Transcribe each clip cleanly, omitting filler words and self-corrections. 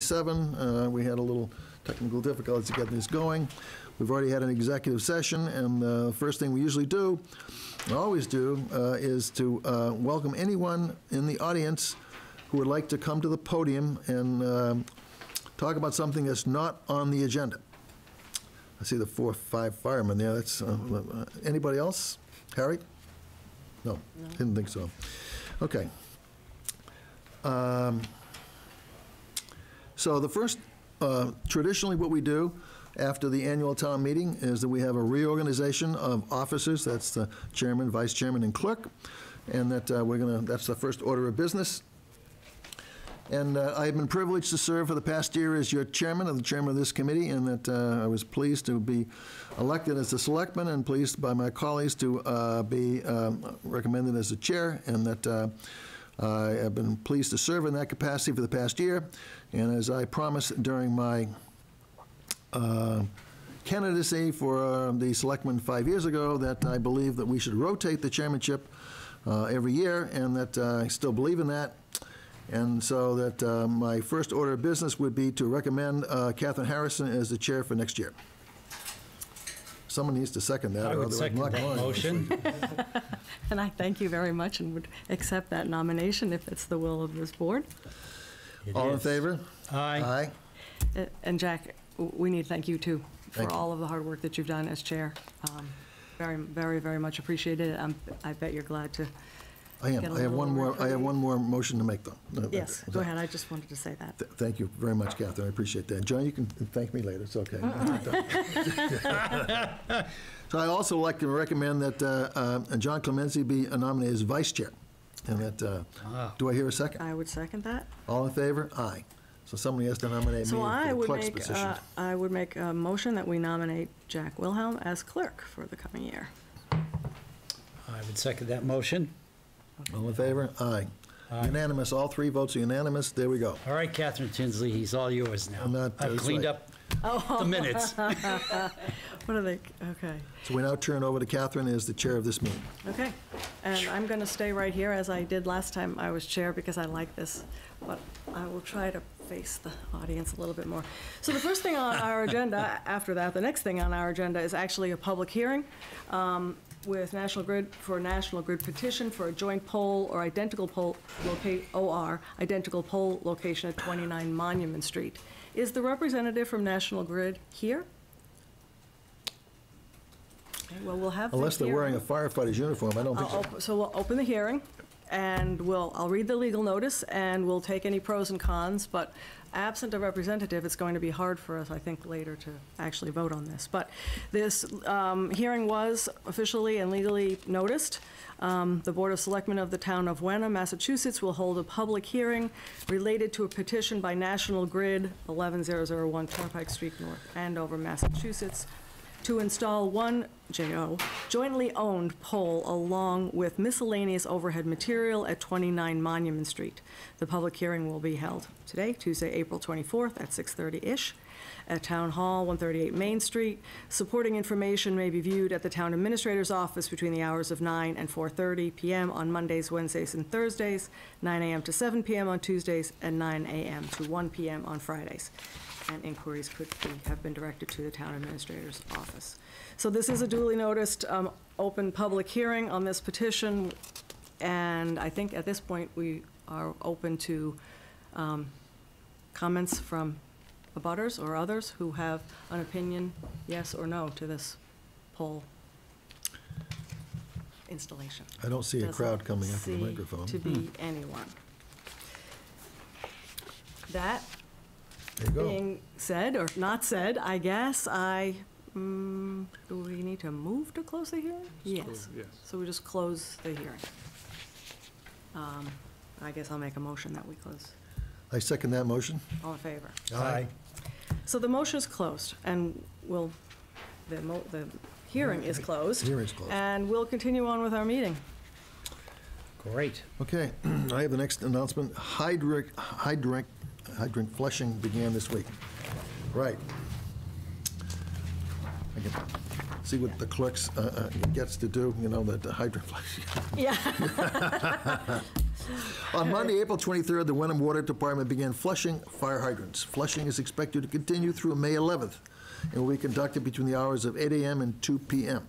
6:47. We had a little technical difficulties to get this going. We've already had an executive session, and the first thing we usually do, always do, is to welcome anyone in the audience who would like to come to the podium and talk about something that's not on the agenda. I see the 4 or 5 firemen there. That's anybody else? Harry? No, didn't think so. Okay. So the first, traditionally what we do after the annual town meeting is that we have a reorganization of officers. That's the chairman, vice chairman, and clerk. And that that's the first order of business. And I've been privileged to serve for the past year as your chairman and the chairman of this committee, and that I was pleased to be elected as the selectman and pleased by my colleagues to be recommended as the chair, and that I have been pleased to serve in that capacity for the past year. And as I promised during my candidacy for the selectman 5 years ago, that I believe that we should rotate the chairmanship every year, and that I still believe in that. And so that my first order of business would be to recommend Catherine Harrison as the chair for next year. Someone needs to second that. I would second that motion. And I thank you very much and would accept that nomination if it's the will of this board. All in favor? Aye. Aye. And Jack, we need to thank you too for Thank you. all of the hard work that you've done as chair. Very, very, very much appreciated. I bet you're glad to. I am. I have one more. I have one more motion to make, though. Yes, go ahead. I just wanted to say that. Thank you very much, Catherine. I appreciate that. John, you can thank me later. It's okay. So I also like to recommend that John Clemency be nominated as vice chair. And that, do I hear a second? I would second that. All in favor? Aye. So somebody has to nominate me for the clerk's position. I would make a motion that we nominate Jack Wilhelm as clerk for the coming year. I would second that motion. All in favor? Aye. Unanimous. All 3 votes are unanimous. There we go. All right, Catherine Tinsley, he's all yours now. I've cleaned up the minutes. What are they? Okay. So we now turn over to Catherine as the chair of this meeting. Okay. And I'm going to stay right here as I did last time I was chair because I like this. But I will try to face the audience a little bit more. So the first thing on our agenda, after that, the next thing on our agenda is actually a public hearing with National Grid for a National Grid petition for a joint pole or identical pole identical pole location at 29 Monument Street. Is the representative from National Grid here? Okay, well, we'll have Unless they're wearing a firefighter's uniform, I don't think so. So we'll open the hearing, and I'll read the legal notice, and we'll take any pros and cons, but absent a representative, it's going to be hard for us, I think, later to actually vote on this. But this hearing was officially and legally noticed. The Board of Selectmen of the town of Wenham, Massachusetts will hold a public hearing related to a petition by National Grid, 11001 Turnpike Street, North Andover, Massachusetts, to install one jointly owned pole along with miscellaneous overhead material at 29 Monument Street. The public hearing will be held today, Tuesday, April 24th at 6:30-ish at Town Hall, 138 Main Street. Supporting information may be viewed at the Town Administrator's office between the hours of 9 and 4:30 p.m. on Mondays, Wednesdays, and Thursdays, 9 a.m. to 7 p.m. on Tuesdays, and 9 a.m. to 1 p.m. on Fridays. And inquiries could have been directed to the Town Administrator's office. So this is a duly noticed open public hearing on this petition, and I think at this point we are open to comments from abutters or others who have an opinion, yes or no, to this pole installation. I don't see a crowd coming after the microphone. To be anyone. That being said, or not said, I guess, do we need to move to close the hearing? Yes. So we just close the hearing. I guess I'll make a motion that we close. I second that motion. All in favor? Aye. So the motion is closed, and the hearing is closed. Hearing's closed. And we'll continue on with our meeting. Great. Okay, I have the next announcement. Hydrant flushing began this week. Right. I can see what the clerks gets to do, you know, the hydrant flushing. Yeah. On Monday, April 23rd, the Wenham Water Department began flushing fire hydrants. Flushing is expected to continue through May 11th and will be conducted between the hours of 8 a.m. and 2 p.m.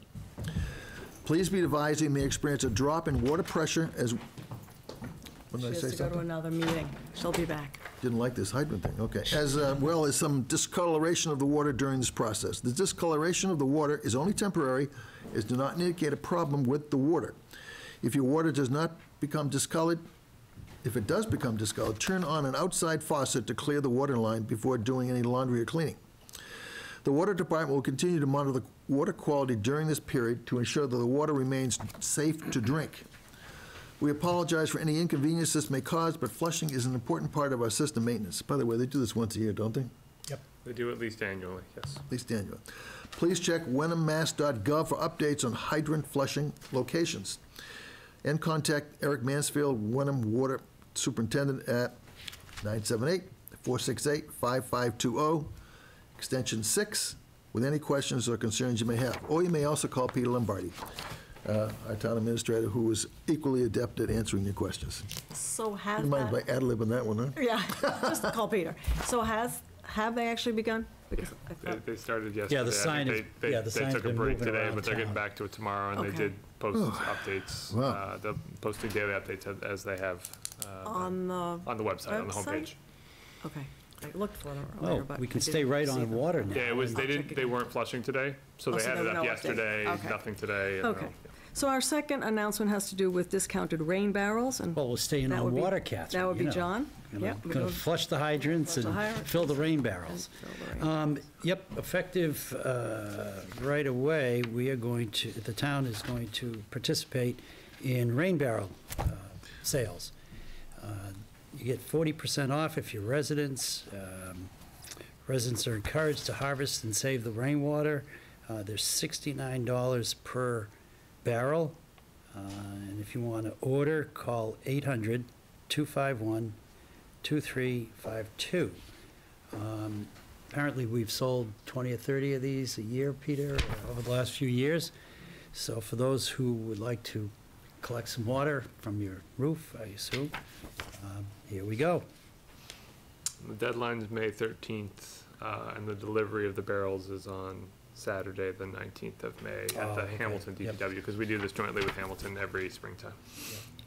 Please be advised you may experience a drop in water pressure as... What did I She say has to go to something? another meeting. She'll be back. Didn't like this hydrant thing, okay. As well as some discoloration of the water during this process. The discoloration of the water is only temporary, it does not indicate a problem with the water. If your water does not become discolored, if it does become discolored, turn on an outside faucet to clear the water line before doing any laundry or cleaning. The Water Department will continue to monitor the water quality during this period to ensure that the water remains safe to drink. We apologize for any inconvenience this may cause, but flushing is an important part of our system maintenance. By the way, they do this once a year, don't they? Yep. They do at least annually, yes. At least annually. Please check wenhammass.gov for updates on hydrant flushing locations. And contact Eric Mansfield, Wenham Water Superintendent at 978-468-5520, extension 6, with any questions or concerns you may have. Or you may also call Peter Lombardi, our town administrator, who is equally adept at answering your questions. So has You mind that... if I ad-lib on that one, huh? Yeah, just call Peter. So have they actually begun? Because I thought- They started yesterday. the sign I is- think they the sign's took a been break moving today, around but they're getting town. back to it tomorrow, and they Okay. did post updates. Wow. They're posting daily updates as they have On the on the website, on the website? homepage. Okay, I looked for them earlier, Oh, but we I can stay didn't right see on them. water now. Yeah, it was, I'll check they again. weren't flushing today, so Oh, they so had there it was up no update. yesterday, Okay. nothing today. and Okay. no- So our second announcement has to do with discounted rain barrels, and Well, we're staying that on would be- water, Catherine. that would be you know. John. You know, Yep, we Gonna go- flush the hydrants Flush the and hydrants. fill the rain barrels. fill the rain. Yep, effective right away, we are going to, the town is going to participate in rain barrel sales. You get 40% off if you're residents. Residents are encouraged to harvest and save the rainwater. There's $69 per barrel. And if you want to order, call 800-251-2352. Apparently, we've sold 20 or 30 of these a year, Peter, over the last few years. So for those who would like to collect some water from your roof, I assume, here we go. The deadline's May 13th, and the delivery of the barrels is on Saturday, the 19th of May, at Oh, the okay. Hamilton Yep. DPW, because we do this jointly with Hamilton every springtime.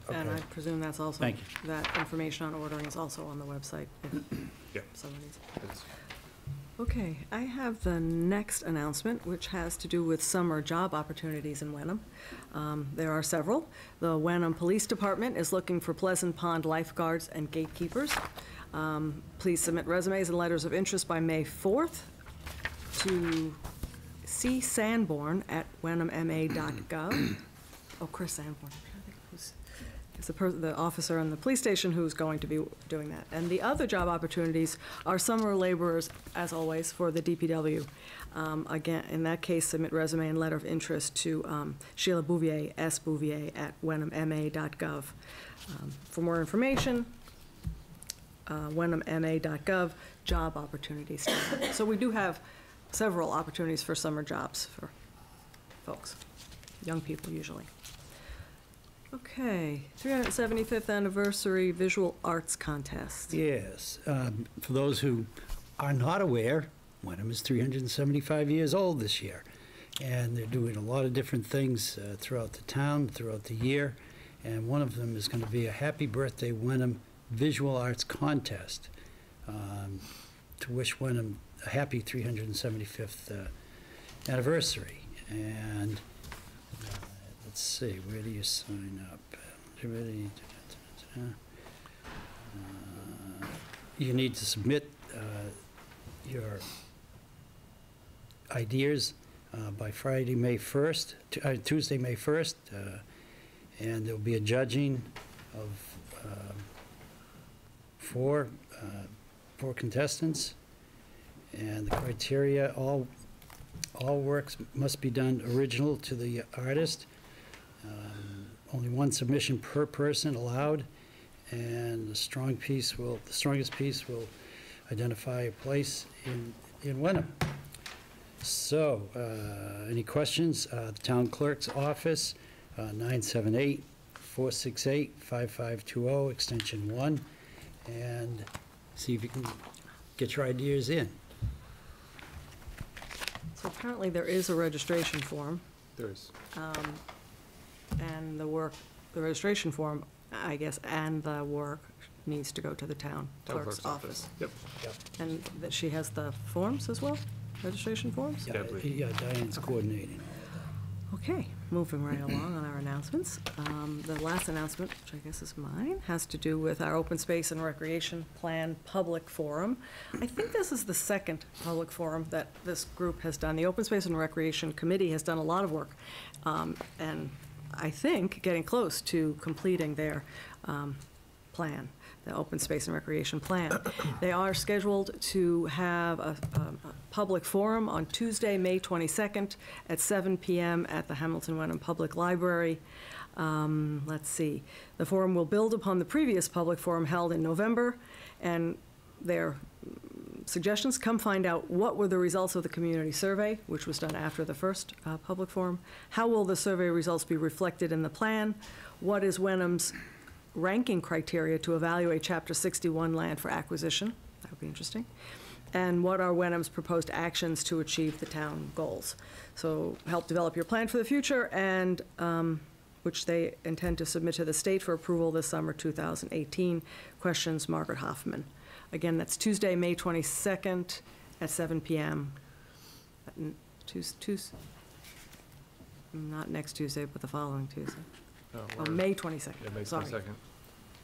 And I Okay. presume that's also, Thank you. that information on ordering is also on the website. if Yep. someone needs it. It's- Okay, I have the next announcement, which has to do with summer job opportunities in Wenham. There are several. The Wenham Police Department is looking for Pleasant Pond lifeguards and gatekeepers. Please submit resumes and letters of interest by May 4th to C. Sanborn at wenhamma.gov. Oh, Chris Sanborn. It's the officer in the police station who's going to be doing that. And the other job opportunities are summer laborers, as always, for the DPW. Again, in that case, submit resume and letter of interest to Sheila Bouvier, S. Bouvier, at wenhamma.gov. For more information, wenhamma.gov, job opportunities. So we do have several opportunities for summer jobs for folks, young people usually. Okay, 375th Anniversary Visual Arts Contest. Yes. For those who are not aware, Wenham is 375 years old this year. And they're doing a lot of different things throughout the town, throughout the year. And one of them is going to be a Happy Birthday Wenham Visual Arts Contest to wish Wenham a happy 375th anniversary. And let's see, where do you sign up? You need to submit your ideas by Friday, May 1st, Tuesday, May 1st, and there'll be a judging of four contestants, and the criteria, all works must be done original to the artist. Only one submission per person allowed, and the strongest piece will identify a place in Wenham. So, any questions? The town clerk's office, 468-5520, extension 1, and see if you can get your ideas in. So apparently there is a registration form, There is. and the registration form, I guess, and the work needs to go to the town clerk's office. Yep. And that she has the forms as well, registration forms? Yeah, I believe. Yeah, Diane's coordinating. Okay, moving right along on our announcements. The last announcement, which I guess is mine, has to do with our Open Space and Recreation Plan Public Forum. I think this is the second public forum that this group has done. The Open Space and Recreation Committee has done a lot of work, and I think getting close to completing their plan, the Open Space and Recreation Plan. They are scheduled to have a public forum on Tuesday, May 22nd at 7 p.m. at the Hamilton Wenham Public Library. Let's see. The forum will build upon the previous public forum held in November, and their suggestions: come find out what were the results of the community survey, which was done after the first public forum. How will the survey results be reflected in the plan? What is Wenham's ranking criteria to evaluate Chapter 61 land for acquisition? That would be interesting. And what are Wenham's proposed actions to achieve the town goals? So help develop your plan for the future, and which they intend to submit to the state for approval this summer 2018. Questions, Margaret Hoffman. Again, that's Tuesday, May 22nd at 7 p.m. Not next Tuesday, but the following Tuesday. Oh, May 22nd. Yeah, May sorry. 22nd.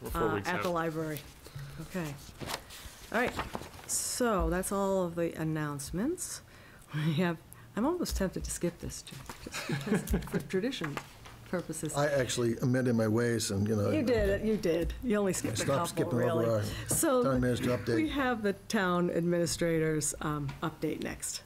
We're 4 weeks At out. the library. Okay. All right. So that's all of the announcements. We have, I'm almost tempted to skip this, Jim, just because for tradition purposes. I actually amended my ways and, You did it, you did. You only I skipped a stopped couple, skipping really. over our So town manager we update. have the town administrator's update next.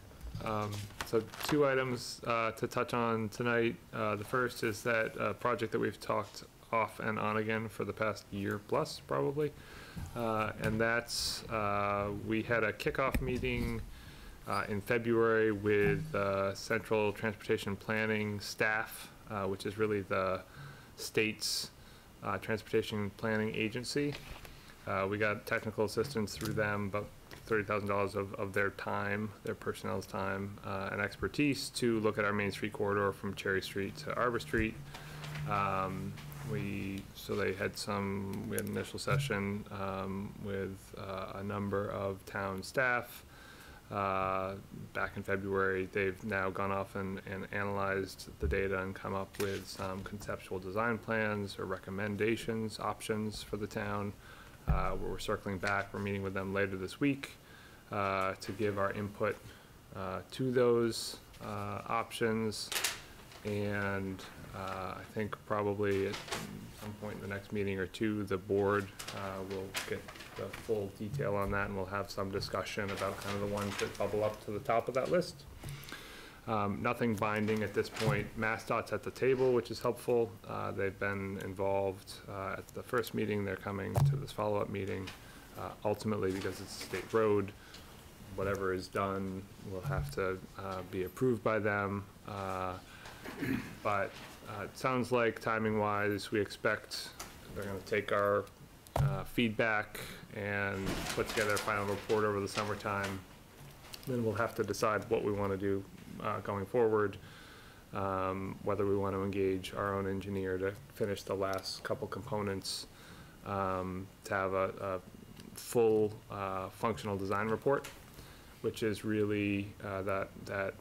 So 2 items to touch on tonight. The first is that project that we've talked off and on again for the past year plus, probably. And that's, we had a kickoff meeting in February with Central Transportation Planning staff, which is really the state's transportation planning agency. We got technical assistance through them, about $30,000 of their time, their personnel's time, and expertise to look at our Main Street corridor from Cherry Street to Arbor Street. So they had we had an initial session with a number of town staff back in February. They've now gone off and analyzed the data and come up with some conceptual design plans or recommendations, options for the town. We're circling back. We're meeting with them later this week to give our input to those options. And I think probably at some point in the next meeting or two, the board will get the full detail on that, and we'll have some discussion about kind of the ones that bubble up to the top of that list. Nothing binding at this point. MassDOT's at the table, which is helpful. They've been involved at the first meeting. They're coming to this follow-up meeting. Ultimately, because it's a state road, whatever is done will have to be approved by them. But it sounds like timing-wise, we expect they're going to take our feedback and put together a final report over the summertime. Then we'll have to decide what we want to do going forward, whether we want to engage our own engineer to finish the last couple components, to have a full functional design report, which is really that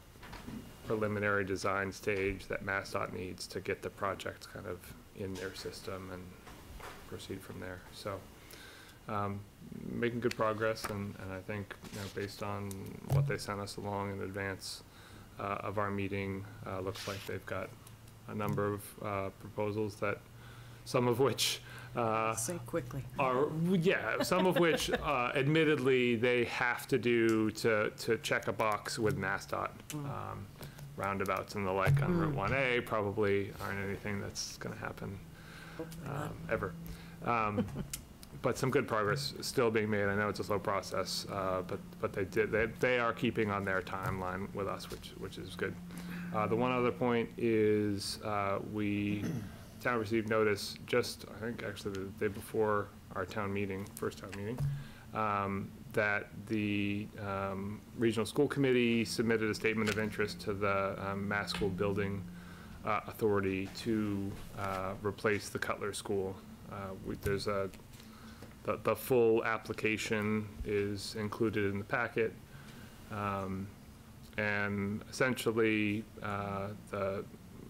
preliminary design stage that MassDOT needs to get the project kind of in their system and proceed from there. So making good progress, and I think, based on what they sent us along in advance of our meeting, looks like they've got a number of proposals that some of which Say quickly. some of which admittedly they have to do to check a box with MassDOT. Roundabouts and the like on Route 1A probably aren't anything that's going to happen ever. But some good progress is still being made. I know it's a slow process, but they are keeping on their timeline with us, which is good. The one other point is we town received notice just, I think, actually the day before our town meeting, first town meeting, that the Regional School Committee submitted a statement of interest to the Mass School Building Authority to replace the Cutler School. There's the full application is included in the packet. And essentially, the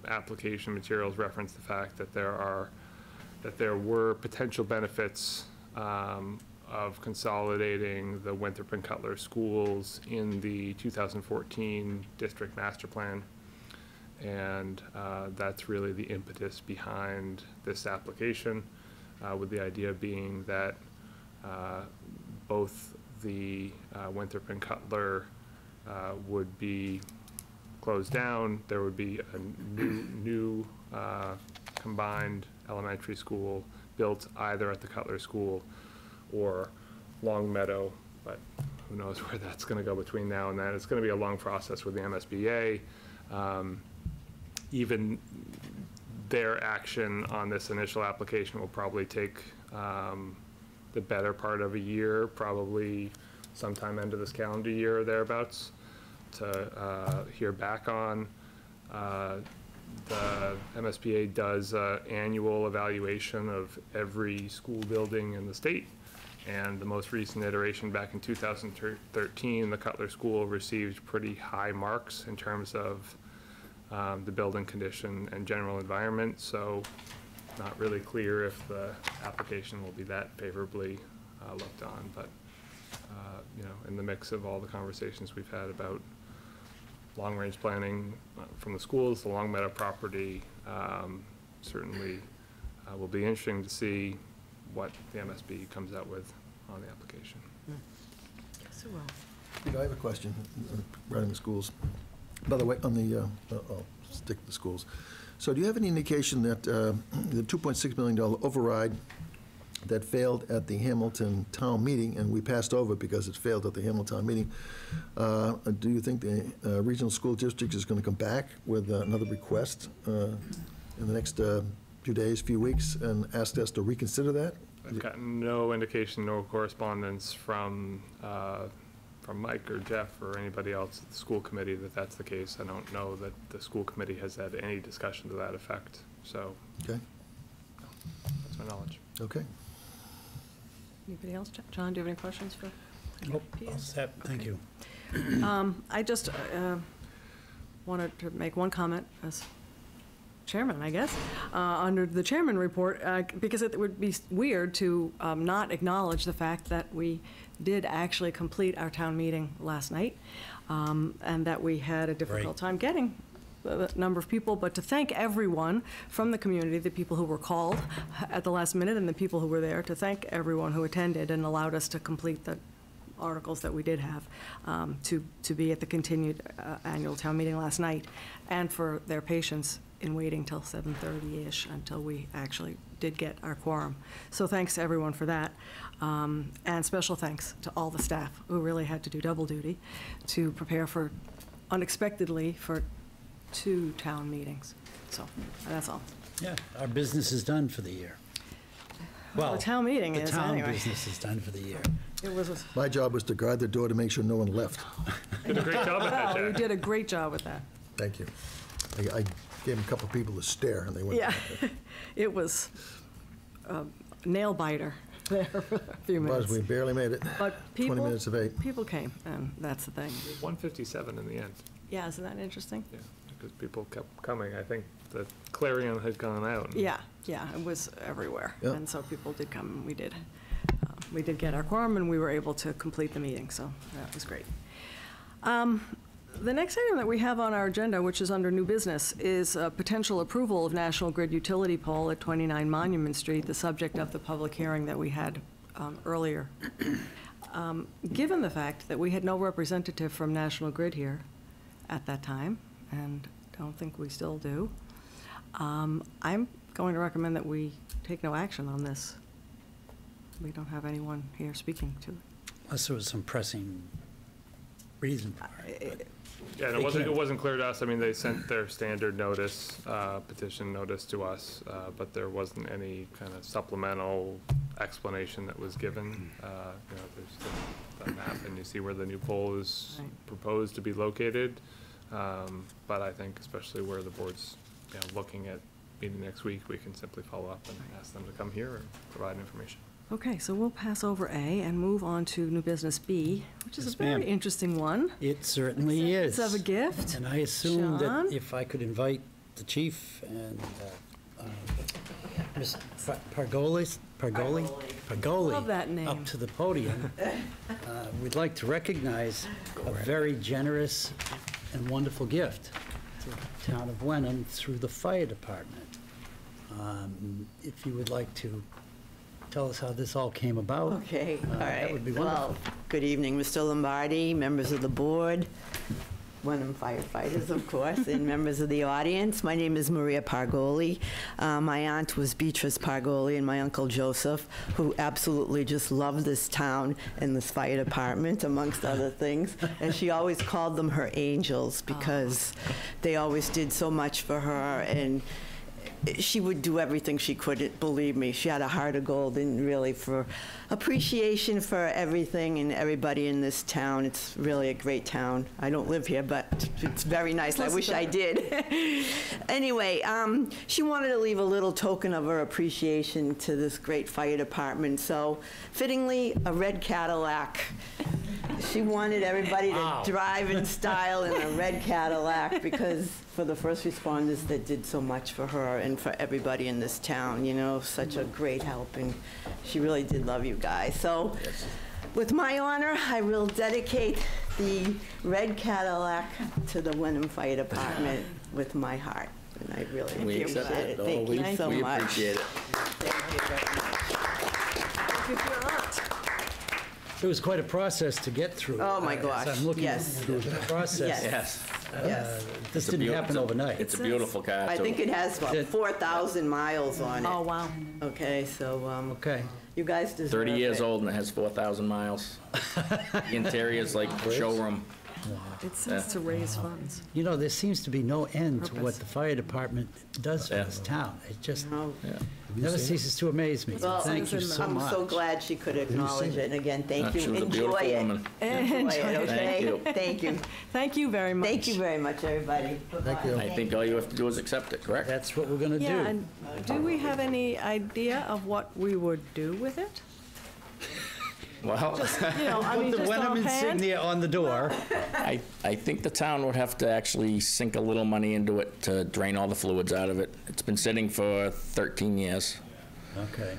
application materials reference the fact that there were potential benefits of consolidating the Winthrop and Cutler schools in the 2014 district master plan. And that's really the impetus behind this application, with the idea being that both the Winthrop and Cutler would be closed down. There would be a new combined elementary school built either at the Cutler School or Long Meadow, but who knows where that's going to go between now and then. It's going to be a long process with the MSBA. Even their action on this initial application will probably take the better part of a year, probably sometime end of this calendar year or thereabouts, to hear back on. The MSBA does an annual evaluation of every school building in the state, and the most recent iteration back in 2013, the Cutler School received pretty high marks in terms of the building condition and general environment, so not really clear if the application will be that favorably looked on, but you know, in the mix of all the conversations we've had about long-range planning from the schools, the Long Meadow property, certainly will be interesting to see what the MSB comes out with on the application. Yes, it will. You know, I have a question regarding the schools. By the way, on the, I'll stick to the schools. So do you have any indication that the $2.6 million override that failed at the Hamilton Town Meeting, and we passed over because it failed at the Hamilton Town Meeting, do you think the regional school district is going to come back with another request in the next few days, few weeks, and ask us to reconsider that? I've gotten no indication, no correspondence from Mike or Jeff or anybody else at the school committee that that's the case. I don't know that the school committee has had any discussion to that effect, so. Okay. That's my knowledge. Okay. Anybody else? John, do you have any questions for? Nope, all set. Thank you. I just wanted to make one comment as chairman, I guess, under the chairman report, because it would be weird to not acknowledge the fact that we did actually complete our town meeting last night, and that we had a difficult time getting a number of people, but to thank everyone from the community, the people who were called at the last minute and the people who were there, to thank everyone who attended and allowed us to complete the articles that we did have, to be at the continued annual town meeting last night, and for their patience in waiting till 7:30-ish until we actually did get our quorum. So thanks to everyone for that. And special thanks to all the staff who really had to do double duty to prepare for, unexpectedly, for 2 town meetings. So that's all. Yeah, our business is done for the year. Well, the town meeting is, the town anyway. business is done for the year. It was My job was to guard the door to make sure no one left. Did a great job at that, you Jack. did a great job with that. Thank you. I gave a couple people a stare, and they went. Yeah, it was a nail biter there for a few minutes. We barely made it. But 20 minutes of 8. people came, and that's the thing. 157 in the end. Yeah, isn't that interesting? Yeah, because people kept coming. I think the clarion had gone out. Yeah, it was everywhere. Yeah. And so people did come, and we did get our quorum, and we were able to complete the meeting, so that was great. The next item that we have on our agenda, which is under new business, is potential approval of National Grid utility pole at 29 Monument Street, the subject of the public hearing that we had earlier. Given the fact that we had no representative from National Grid here at that time, and don't think we still do, I'm going to recommend that we take no action on this. We don't have anyone here speaking to it. Unless there was some pressing reason for it. Yeah, and it wasn't clear to us. I mean, they sent their standard notice, petition notice to us, but there wasn't any kind of supplemental explanation that was given. There's the map, and you see where the new pole is proposed to be located. But I think especially where the board's looking at meeting next week, we can simply follow up and ask them to come here and provide information. Okay, so we'll pass over A and move on to new business B, which is Yes, a very ma'am. interesting one. It certainly is. Acceptance of a gift. And I assume Sean? that if I could invite the chief and Ms. Pagoli Love that name. up to the podium, we'd like to recognize a very generous and wonderful gift to the town of Wenham through the fire department. If you would like to tell us how this all came about. Okay, all right. That would be wonderful. Well, good evening, Mr. Lombardi, members of the board, Wenham firefighters, of course, and members of the audience. My name is Maria Pargoli. My aunt was Beatrice Pargoli, and my uncle Joseph, who absolutely just loved this town and this fire department, amongst other things. And she always called them her angels because they always did so much for her, and she would do everything she could, believe me. She had a heart of gold, and really for appreciation for everything and everybody in this town. It's really a great town. I don't live here, but it's very nice. I wish I did. Anyway, she wanted to leave a little token of her appreciation to this great fire department. So fittingly, a red Cadillac. She wanted everybody to drive in style in a red Cadillac because for the first responders that did so much for her and for everybody in this town, such a great help, and she really did love you guys. So with my honor, I will dedicate the red Cadillac to the Wenham Fire Department with my heart, and I really appreciate it. Thank you so much. We appreciate it. Thank you very much. Thank you for your aunt. It was quite a process to get through. Oh, my As gosh, I'm looking at yes. the process. Yes. Yes. Yes. This didn't happen overnight. It's a beautiful car, I too. think it has, what, Did- 4,000 miles on it. Oh, wow. Okay, so Okay. you guys deserve it. 30 years old and it has 4,000 miles. The interior's like showroom. It says to raise funds. There seems to be no end to what Purpose. the fire department does for Yeah. this town. It just Oh, Yeah. never ceases to amaze me. well, Thank you so I'm much. so glad she could acknowledge it, and again, thank you. She was a Enjoy beautiful it. woman. Enjoy it, okay? Thank you. Thank you. Thank you very much. Thank you very much, everybody. Thank you. I think all you have to do is accept it, correct? That's what we're going to do. Yeah, and do we have any idea of what we would do with it? Well, I mean, The just Wenham offhand? insignia on the door. I think the town would have to actually sink a little money into it to drain all the fluids out of it. It's been sitting for 13 years, Okay.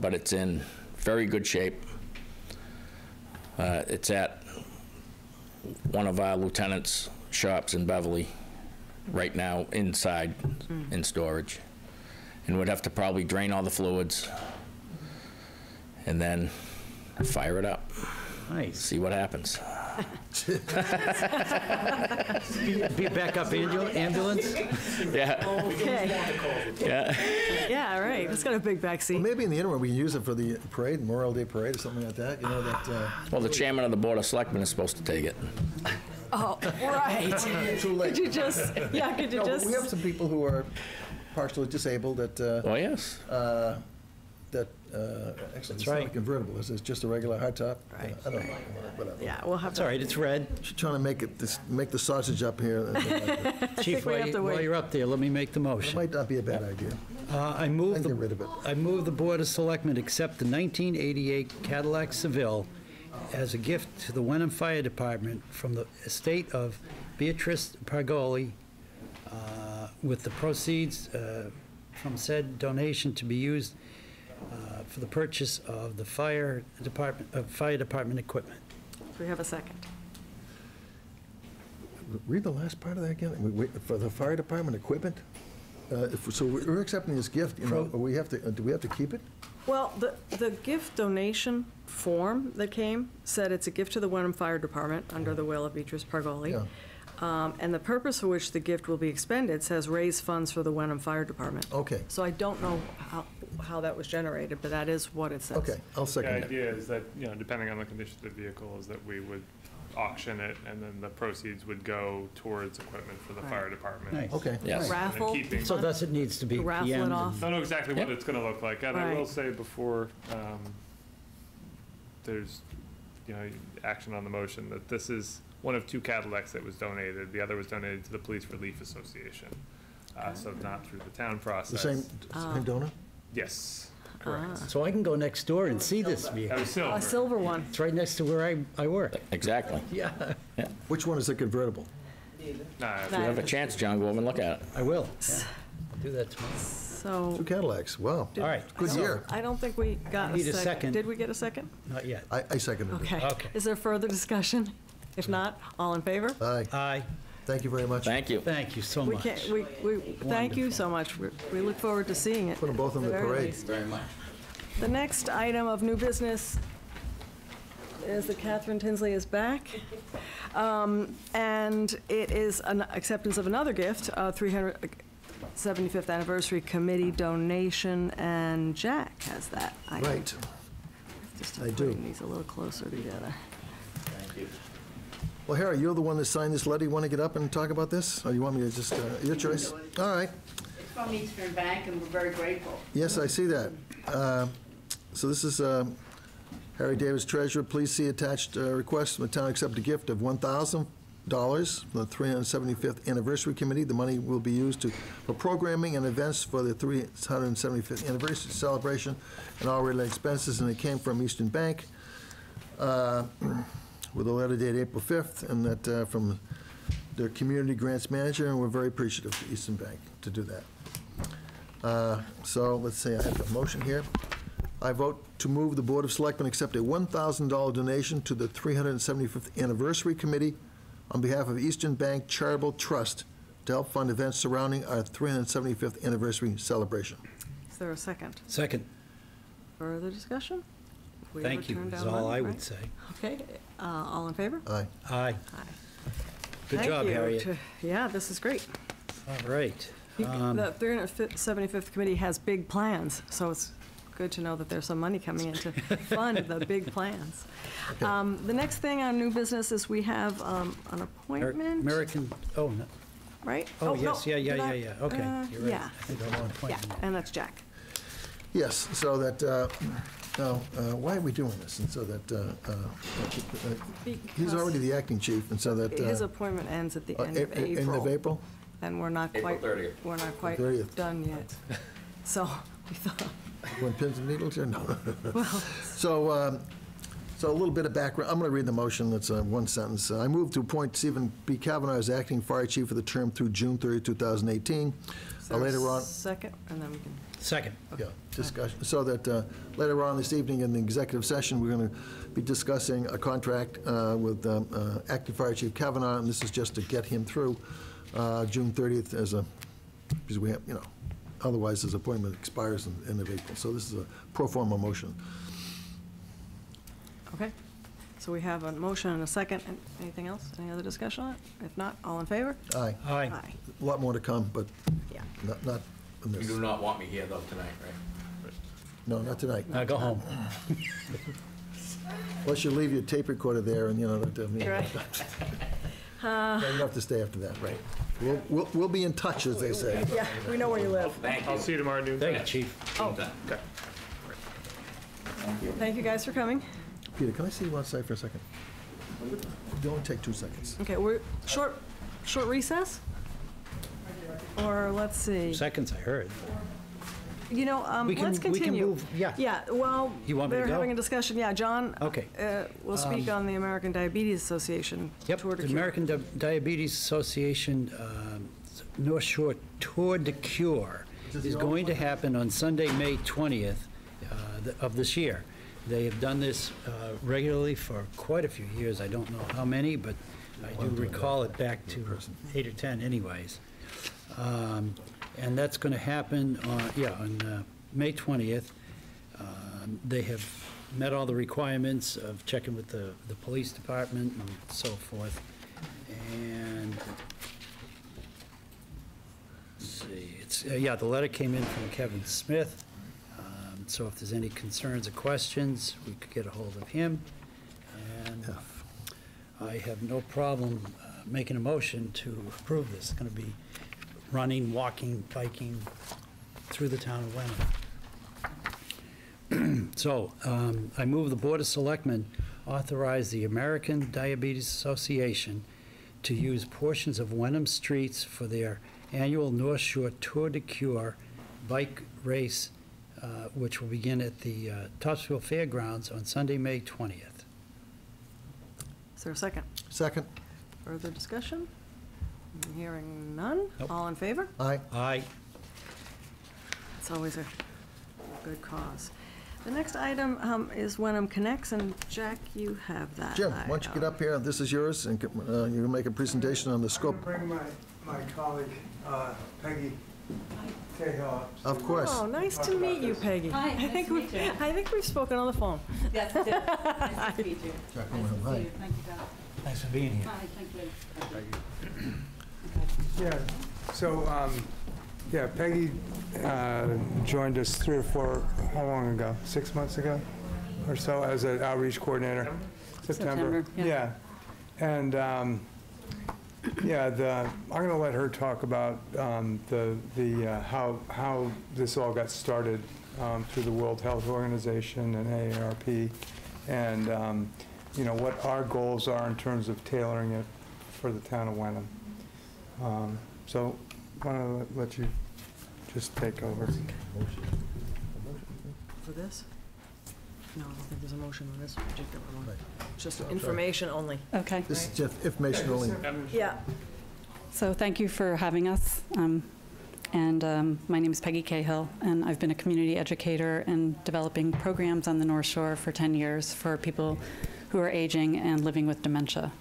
but it's in very good shape. It's at one of our lieutenant's shops in Beverly right now, inside, in storage. And we'd have to probably drain all the fluids and then fire it up, Nice. see what happens. Be backup ambulance? Yeah, Okay. yeah. Yeah, right. It's got a big back seat. Maybe in the interim, we can use it for the parade, Memorial Day Parade or something like that, Well, the chairman of the Board of Selectmen is supposed to take it. Oh, right. Too late. Could you just, No, but we have some people who are partially disabled that, Oh, yes. actually, it's right. not a convertible, it's just a regular hardtop. Right. I don't know, whatever. Yeah, we'll have It's all to. right, it's red. Trying to make the sausage up here. Chief, we have to while wait. you're up there, let me make the It motion. might not be a bad idea. I move Get rid of it. I move the Board of Selectmen accept the 1988 Cadillac Seville as a gift to the Wenham Fire Department from the estate of Beatrice Pargoli, with the proceeds from said donation to be used for the purchase of the fire department equipment. Do we have a second? Read the last part of that again. For the fire department equipment? So we're accepting this gift, do we have to keep it? Well, the gift donation form that came said it's a gift to the Wenham Fire Department under the will of Beatrice Pargoli. Yeah. And the purpose for which the gift will be expended says raise funds for the Wenham Fire Department. Okay, So I don't know how that was generated, but that is what it says. okay, I'll The second that. idea is that, depending on the condition of the vehicle, is that we would auction it, and then the proceeds would go towards equipment for the Right. fire department. Nice. Okay. Yes. Raffle. keeping- So thus it needs to be Raffle it PM'd off. and- Don't know exactly what Yep. it's gonna look like, and I will Right. say before, there's, action on the motion, that this is one of 2 Cadillacs that was donated. The other was donated to the Police Relief Association, so not through the town The process. same donor? Yes, correct. So I can go next door and see this That vehicle. was silver. A silver one. It's right next to where I work. Exactly. Yeah, Which one is the convertible? Nah, If you have a chance, John, go over and look at it. I will. Yeah. I'll do that tomorrow. So. 2 Cadillacs, wow. All right. Good So, year. I don't think we got a Need a second. second. Did we get a second? Not yet. I seconded it. Okay. Okay. Is there further discussion? If not, all in favor? Aye, Aye. thank you very much. Thank you. Thank you so We much. can't, we, thank you so much. We look forward to seeing it. Put them both on at the very parade. least. Very much. The next item of new business is that Catherine Tinsley is back. And it is an acceptance of another gift, 375th Anniversary Committee donation, and Jack has that. Right. Just I to do. put these a little closer together. Thank you. Well, Harry, you're the one that signed this letter. You want to get up and talk about this? Or you want me to just, your choice? All right. It's from Eastern Bank, and we're very grateful. Yes, I see that. So this is Harry Davis, Treasurer. Please see attached request from the town accept a gift of $1,000 from the 375th Anniversary Committee. The money will be used for programming and events for the 375th Anniversary celebration and all related expenses, and it came from Eastern Bank with a letter dated April 5th, and that from their Community Grants Manager, and we're very appreciative to Eastern Bank to do that. So let's say I have a motion here. I vote to move the Board of Selectmen accept a $1,000 donation to the 375th Anniversary Committee on behalf of Eastern Bank Charitable Trust to help fund events surrounding our 375th anniversary celebration. Is there a second? Second. Further discussion? If we ever Thank you, turn is down all money, I right? would say. Okay, all in favor? Aye. Aye. Aye. Good Thank job, you Harriet. to- Yeah, this is great. All right. The 375th Committee has big plans, so it's good to know that there's some money coming in to fund the big plans. The next thing on new business is we have an appointment, American, oh, no. right? Oh, no, yes, yeah, did I- okay. You're right. Yeah, I think I'm on yeah, appointment. and that's Jack. Yes, so that, now, why are we doing this? And so that, he's Because already the acting chief, and so that. His appointment ends at the end of End of April, April? and we're not April quite, 30th. we're not quite 30th. done yet. So we thought, When pins and needles here? No. well, So a little bit of background. I'm going to read the motion. That's one sentence. I move to appoint Stephen B. Kavanaugh as acting fire chief for the term through June 30, 2018. is there a Later on, second, and then we can, Second. yeah, discussion. So that later on this evening in the executive session, we're going to be discussing a contract with acting fire chief Kavanaugh, and this is just to get him through June 30th because we have, otherwise his appointment expires in the end of April. So this is a pro forma motion. okay. So we have a motion and a second. And anything else? Any other discussion on it? If not, all in favor? Aye. Aye. A lot more to come, but Yeah. not in You this. do not want me here, though, tonight, right? No, not tonight. Now go home. Unless you leave your tape recorder there and, Right. you don't have to stay after that, right? We'll be in touch, as they say. Yeah, we know where you live. Thank I'll see you tomorrow noon. Thank you, chief. Oh, Okay. thank you guys for coming. Peter, can I see you outside for a second? It'll only take 2 seconds. Okay, we're short recess? Or let's see. Seconds, I heard. You know, We can- let's we can continue. move- yeah. Yeah, well, You want me to they're go? having a discussion. Yeah, John Okay. will speak on the American Diabetes Association. Yep, Tour de the Cure. American Diabetes Association North Shore Tour de Cure is going to happen on Sunday, May 20th of this year. They have done this regularly for quite a few years. I don't know how many, but I do recall it back to 8 or 10 anyways. And that's going to happen on May 20th. They have met all the requirements of checking with the police department and so forth. And, let's see, it's, the letter came in from Kevin Smith. So if there's any concerns or questions, we could get a hold of him. And I I have no problem making a motion to approve this. It's going to be running, walking, biking through the town of Wenham. So I move the Board of Selectmen authorize the American Diabetes Association to use portions of Wenham streets for their annual North Shore Tour de Cure bike race, which will begin at the Topsfield Fairgrounds on Sunday, May 20th. Is there a second? Second. Further discussion? Hearing none? Nope. All in favor? Aye. Aye. It's always a good cause. The next item is Wenham Connects, and Jack, you have that. Jim, why don't you get up here? This is yours, and you can make a presentation on the scope. Bring my colleague, Peggy Cahill. Of course. Oh, nice to meet you, Peggy. Hi, nice to meet you. I think we've spoken on the phone. Yes, it is. Nice to meet you. Jack Nice Wenham, to hi. see you. Thank you, Doc. Thanks for being here. Hi, thank you. Yeah, so, Peggy joined us 3 or 4, how long ago? 6 months ago or so as an outreach coordinator? September. yeah. And, I'm going to let her talk about how this all got started through the World Health Organization and AARP, and what our goals are in terms of tailoring it for the town of Wenham. So I want to let you just take over. For this? No, I don't think there's a motion on this particular one. Just information only. Okay, This is just information only. Yeah. so thank you for having us. My name is Peggy Cahill, and I've been a community educator and developing programs on the North Shore for 10 years for people who are aging and living with dementia.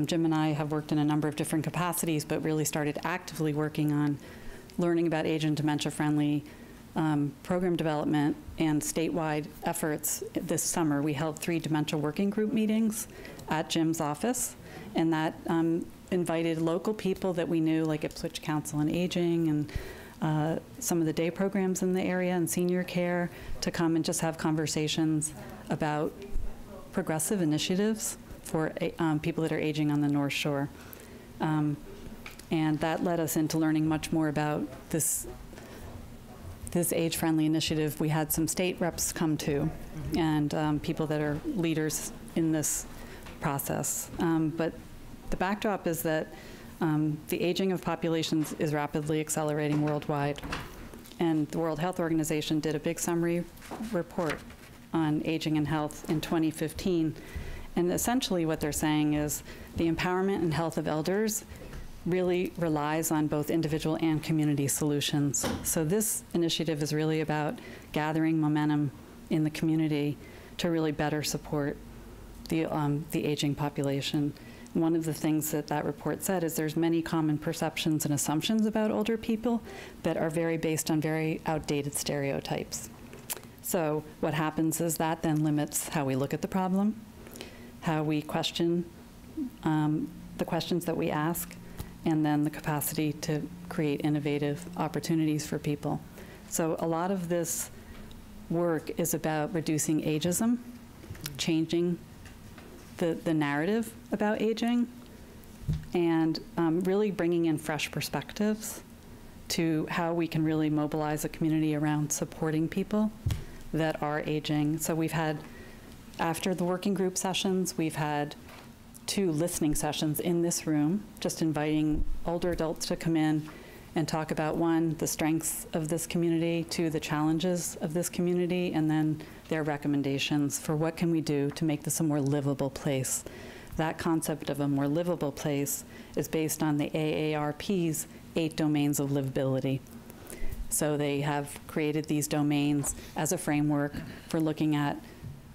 Jim and I have worked in a number of different capacities, but really started actively working on learning about age and dementia-friendly program development and statewide efforts. This summer, we held 3 dementia working group meetings at Jim's office, and that invited local people that we knew, like Ipswich Council on Aging and some of the day programs in the area and senior care, to come and just have conversations about progressive initiatives for people that are aging on the North Shore. And that led us into learning much more about this age-friendly initiative. We had some state reps come to, and people that are leaders in this process. But the backdrop is that the aging of populations is rapidly accelerating worldwide. And the World Health Organization did a big summary report on aging and health in 2015. And essentially what they're saying is the empowerment and health of elders really relies on both individual and community solutions. So this initiative is really about gathering momentum in the community to really better support the aging population. One of the things that report said is there's many common perceptions and assumptions about older people that are based on very outdated stereotypes. So what happens is that then limits how we look at the problem, how we question the questions that we ask, and then the capacity to create innovative opportunities for people. So a lot of this work is about reducing ageism, changing the narrative about aging, and really bringing in fresh perspectives to how we can really mobilize a community around supporting people that are aging. So we've had, after the working group sessions, we've had 2 listening sessions in this room, just inviting older adults to come in and talk about, 1, the strengths of this community, 2, the challenges of this community, and then their recommendations for what can we do to make this a more livable place. That concept of a more livable place is based on the AARP's 8 domains of livability. So they have created these domains as a framework for looking at,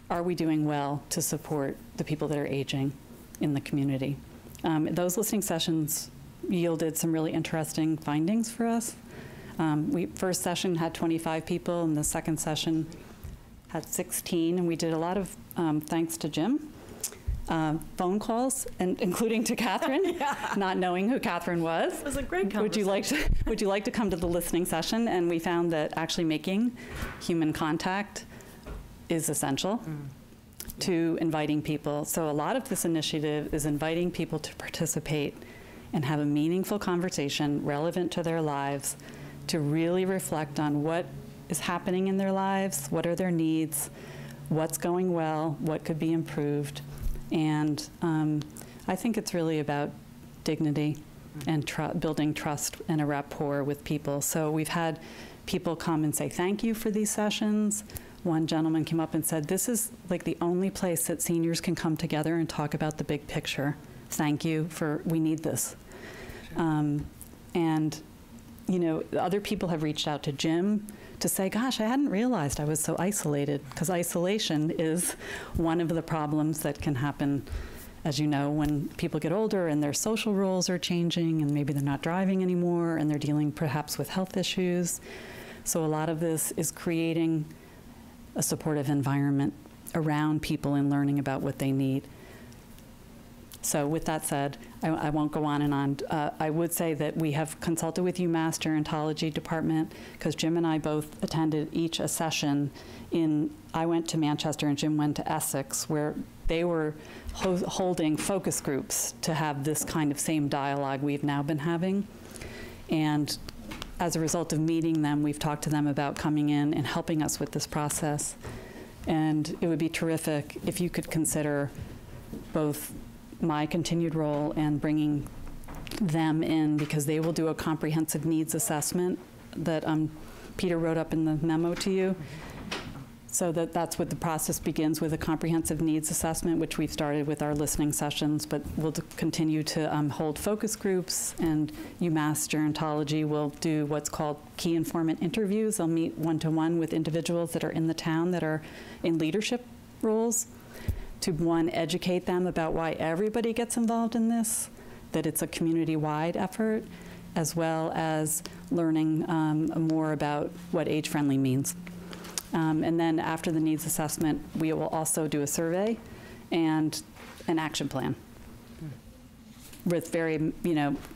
are we doing well to support the people that are aging in the community? Those listening sessions yielded some really interesting findings for us. First session had 25 people, and the second session had 16, and we did a lot of, thanks to Jim, phone calls, and including to Catherine, not knowing who Catherine was. It was a great conversation. Would you like to come to the listening session? And we found that actually making human contact is essential. to inviting people. So a lot of this initiative is inviting people to participate and have a meaningful conversation relevant to their lives, to really reflect on what is happening in their lives, what are their needs, what's going well, what could be improved. And I think it's really about dignity and building trust and a rapport with people. So we've had people come and say thank you for these sessions. One gentleman came up and said, this is like the only place that seniors can come together and talk about the big picture. Thank you we need this. And, you know, other people have reached out to Jim to say, gosh, I hadn't realized I was so isolated, because isolation is one of the problems that can happen, as you know, when people get older and their social roles are changing and maybe they're not driving anymore and they're dealing perhaps with health issues. So a lot of this is creating a supportive environment around people and learning about what they need. So with that said, I won't go on and on. I would say that we have consulted with UMass Gerontology Department, because Jim and I both attended each a session I went to Manchester and Jim went to Essex, where they were holding focus groups to have this kind of same dialogue we've now been having. And as a result of meeting them, we've talked to them about coming in and helping us with this process. And it would be terrific if you could consider both my continued role and bringing them in, because they will do a comprehensive needs assessment that Peter wrote up in the memo to you. So that's what the process begins with, a comprehensive needs assessment, which we've started with our listening sessions, but we'll continue to hold focus groups, and UMass Gerontology will do what's called key informant interviews. They'll meet one-to-one with individuals that are in the town that are in leadership roles, to one, educate them about why everybody gets involved in this, that it's a community-wide effort, as well as learning more about what age-friendly means. And then after the needs assessment, we will also do a survey and an action plan with very,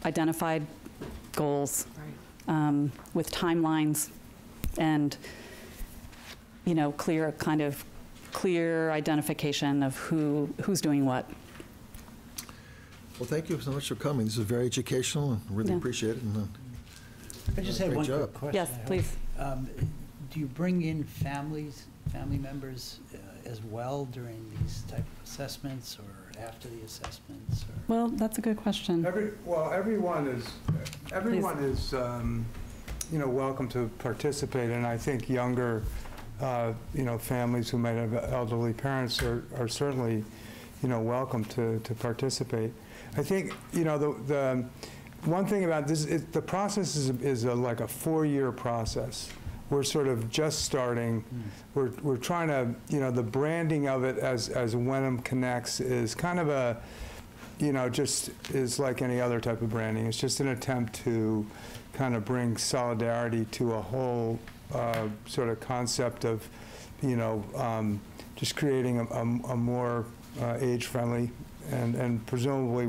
identified goals, with timelines and, clear identification of who's doing what. Well, thank you so much for coming. This is very educational, and really Yeah. appreciate it. And, I just had great one job. quick question. Yes, I hope. please. Do you bring in family members as well during these type of assessments, or after the assessments? Or? Well, that's a good question. Everyone is welcome to participate, and I think younger families who might have elderly parents are certainly welcome to participate. I think the one thing about this is the process is like a 4-year process. We're sort of just starting. We're trying to, the branding of it as Wenham Connects is kind of a, just is like any other type of branding. It's just an attempt to kind of bring solidarity to a whole sort of concept of, just creating a more age-friendly and presumably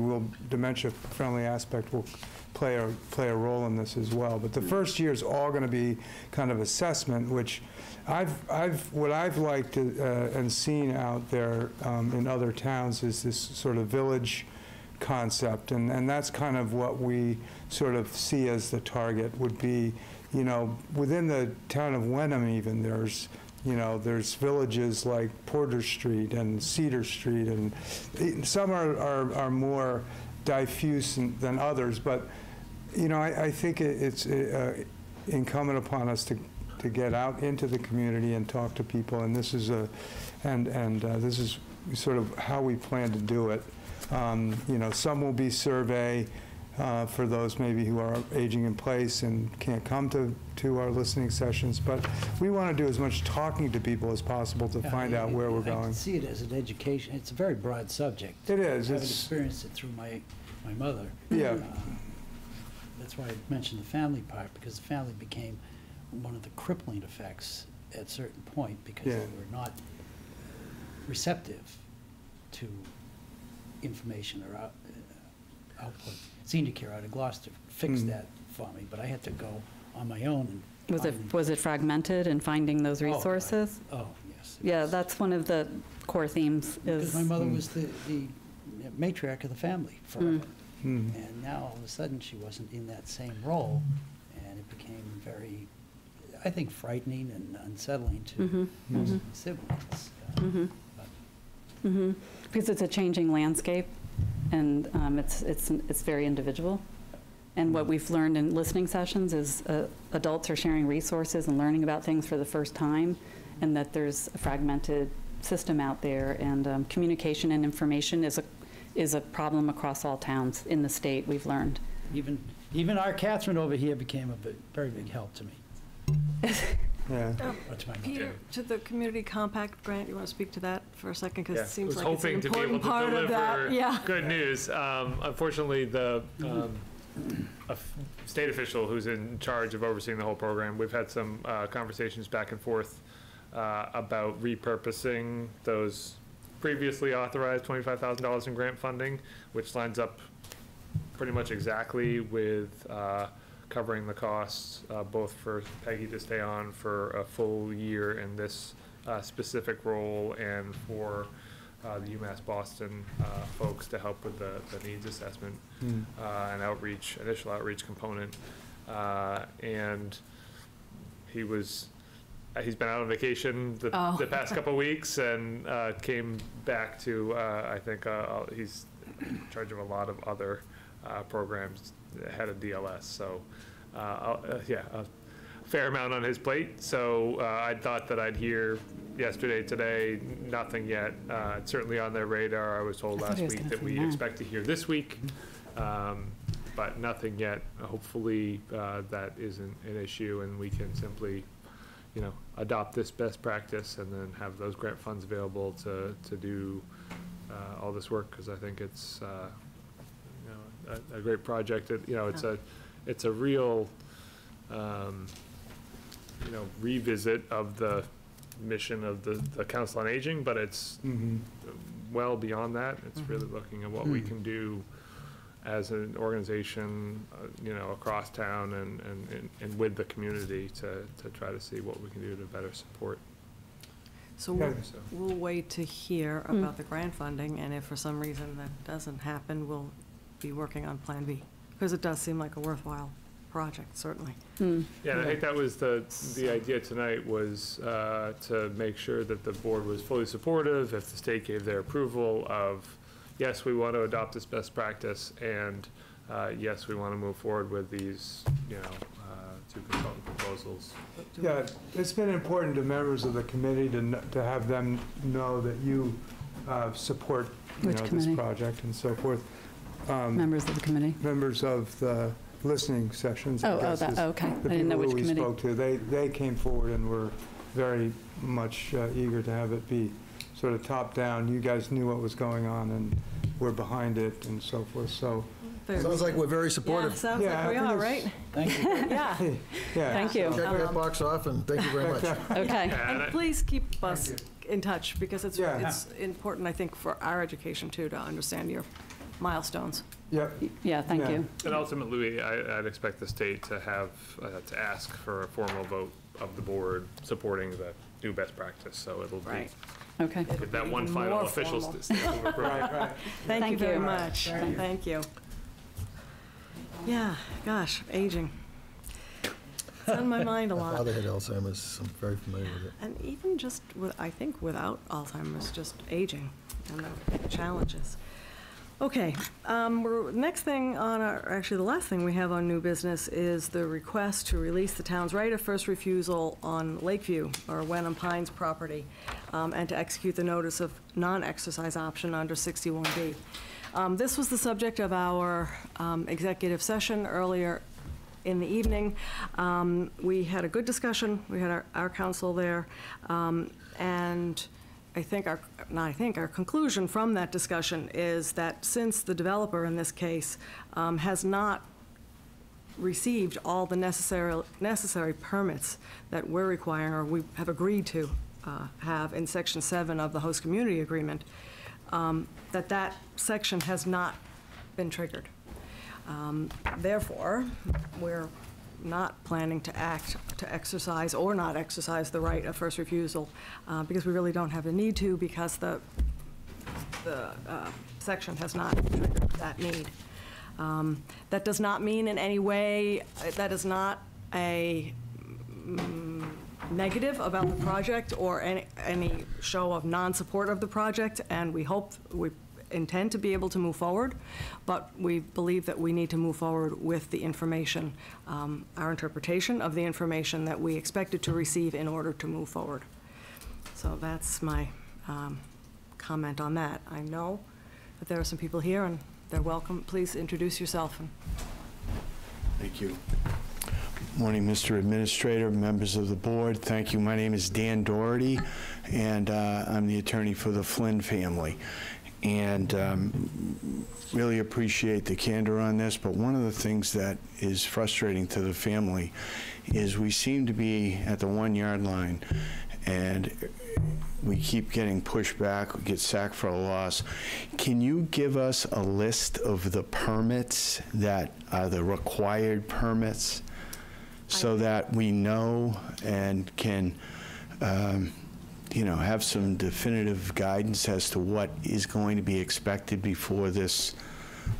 dementia-friendly aspect will play a role in this as well. But the first year is all going to be kind of assessment, which what I've liked and seen out there in other towns is this sort of village concept, and that's kind of what we sort of see as the target would be, within the town of Wenham even there's villages like Porter Street and Cedar Street, and some are more diffuse than others, but I think it's incumbent upon us to get out into the community and talk to people, and this is this is sort of how we plan to do it. Some will be survey for those maybe who are aging in place and can't come to our listening sessions, but we want to do as much talking to people as possible to find out where we're I going. can see it as an education. It's a very broad subject. It is. I've experienced it through my mother. Yeah. That's why I mentioned the family part, because the family became one of the crippling effects at a certain point, because they were not receptive to information or output. Senior Care out of Gloucester fixed that for me, but I had to go on my own. And Was it fragmented in finding those resources? Oh, yeah. Yes. Yeah, that's one of the core themes Because is, my mother was the matriarch of the family forever. Hmm. And now, all of a sudden, she wasn't in that same role, and it became very, I think, frightening and unsettling to most of the siblings. because it's a changing landscape, and it's very individual. And what we've learned in listening sessions is adults are sharing resources and learning about things for the first time, and that there's a fragmented system out there, and communication and information is a problem across all towns in the state, we've learned. Even our Catherine over here became a very big help to me. Yeah. That's my mother. Peter, to the community compact grant, you want to speak to that for a second? Because Yeah, it seems was like it's an hoping to be able important to part of that. deliver Yeah. good news. Unfortunately, the state official who's in charge of overseeing the whole program, we've had some conversations back and forth about repurposing those previously authorized $25,000 in grant funding, which lines up pretty much exactly with covering the costs, both for Peggy to stay on for a full year in this specific role, and for the UMass Boston folks to help with the needs assessment and initial outreach component. And he's been out on vacation the past couple of weeks, and came back to, I think he's in charge of a lot of other programs, head of DLS. So, yeah, a fair amount on his plate. So I thought that I'd hear yesterday, today, nothing yet. It's certainly on their radar. I was told last week that we expect to hear this week, but nothing yet. Hopefully that isn't an issue, and we can simply, adopt this best practice and then have those grant funds available to do all this work, because I think it's a great project. It's a real revisit of the mission of the Council on Aging, but it's well beyond that. It's really looking at what we can do as an organization, across town and with the community to try to see what we can do to better support. So we'll wait to hear about the grant funding, and if for some reason that doesn't happen, we'll be working on Plan B, because it does seem like a worthwhile project, certainly. Yeah, and I think that was the idea tonight, was to make sure that the board was fully supportive, if the state gave their approval of, yes, we want to adopt this best practice, and yes, we want to move forward with these, two consultant proposals. Yeah, it's been important to members of the committee to have them know that you support, this committee? project and so forth. Members of the committee. Members of the listening sessions. I guess, is okay. I the didn't know which people who we committee. spoke to, they came forward and were very much eager to have it be sort of top down. You guys knew what was going on and were behind it and so forth. So Sounds like we're very Yeah, supportive. sounds Yeah, like we I think are, it's- right? Thank you. Yeah. yeah. Thank you. Check that box off, and thank you very much. Okay. And please keep us in touch, because it's Yeah. important, I think, for our education, too, to understand your milestones. Yep. Yeah, thank Yeah. you. And ultimately, I'd expect the state to have, to ask for a formal vote of the board supporting the new best practice, so it'll be, Right. Okay. get that one Even final more official formal. stamp of approval. Right. Thank you Thank very you. much. Thank you. Yeah, gosh, aging. It's on my mind a My lot. father had Alzheimer's, so I'm very familiar with it. And even just I think without Alzheimer's, just aging and the challenges. Okay, next thing on actually the last thing we have on new business is the request to release the town's right of first refusal on Lakeview, or Wenham Pines property, and to execute the notice of non-exercise option under 61B. This was the subject of our executive session earlier in the evening. We had a good discussion. We had our counsel there, and our conclusion from that discussion is that since the developer in this case has not received all the necessary permits that we're requiring, or we have agreed to have in Section 7 of the host community agreement, that section has not been triggered. Therefore, we're not planning to exercise or not exercise the right of first refusal, because we really don't have the need to, because the section has not triggered that need. That does not mean in any way, that is not a negative about the project or any show of non-support of the project, and we intend to be able to move forward, but we believe that we need to move forward with the information, our interpretation of the information that we expected to receive in order to move forward. So that's my comment on that. I know that there are some people here, and they're welcome. Please introduce yourself. Thank you. Morning, Mr. Administrator, members of the board. Thank you. My name is Dan Doherty, and I'm the attorney for the Flynn family. And really appreciate the candor on this, but one of the things that is frustrating to the family is we seem to be at the 1 yard line, and we keep getting pushed back, we get sacked for a loss. Can you give us a list of the permits that are the required permits so that we know and can have some definitive guidance as to what is going to be expected before this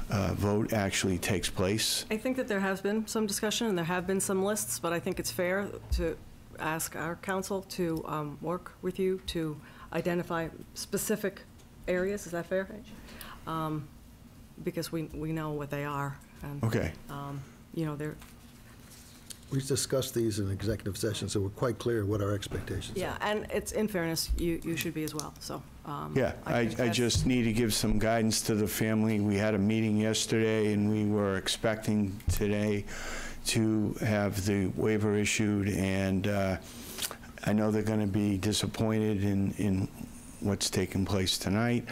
vote actually takes place? I think that there has been some discussion and there have been some lists, but I think it's fair to ask our council to work with you to identify specific areas. Is that fair? Because we know what they are. And, okay. They're. We discussed these in executive session, so we're quite clear what our expectations are. Yeah, and it's, in fairness, you should be as well, so. Yeah, I just need to give some guidance to the family. We had a meeting yesterday, and we were expecting today to have the waiver issued, and I know they're going to be disappointed in what's taking place tonight.